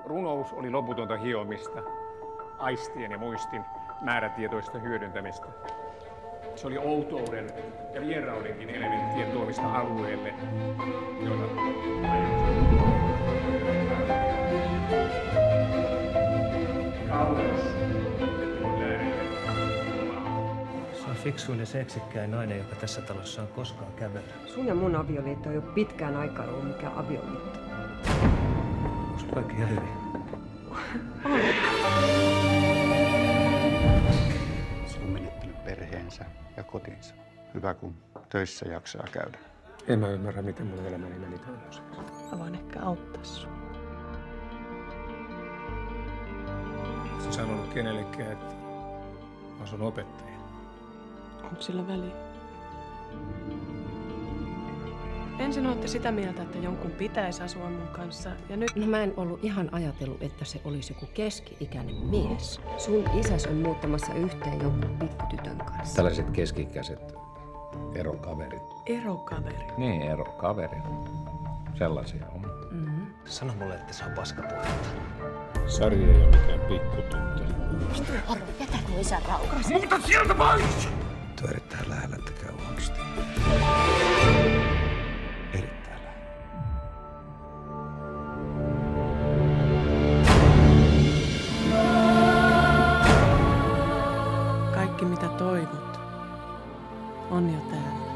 Runous oli loputonta hiomista, aistien ja muistin määrätietoista hyödyntämistä. Se oli outouden ja vieraudenkin elementtien tuomista alueelle, jota Se on fiksuin ja seksikkäin nainen, joka tässä talossa on koskaan kävellyt. Sun ja mun avioliitto ei ole pitkään aikaa ollut mikään avioliitto. Onko kaikki ihan hyvin? Se on menettänyt perheensä ja kotinsa. Hyvä, kun töissä jaksaa käydä. En mä ymmärrä, miten mun elämäni meni tämmöiseksi. Mä voin ehkä auttaa sua. Sä sanonut kenellekään, että mä sun opettaja. Onko sillä väliä? Ensin olette sitä mieltä, että jonkun pitäisi asua mun kanssa, ja nyt... No mä en ollut ihan ajatellut, että se olisi joku keski-ikäinen mies. Sun isäs on muuttamassa yhteen jonkun pikkutytön kanssa. Tällaiset keski-ikäiset erokaverit. Erokaveri. Niin, erokaverit. Sellaisia on. Sano mulle, että se on paskapuhetta. Sari ei ole mikään pikkutyttö. Harvo, jätä mun isän rauhassa. Muuta sieltä pois! Tuo erittäin lähellä, että käy oikeasti. Erittäin lähellä. Kaikki mitä toivot on jo täällä.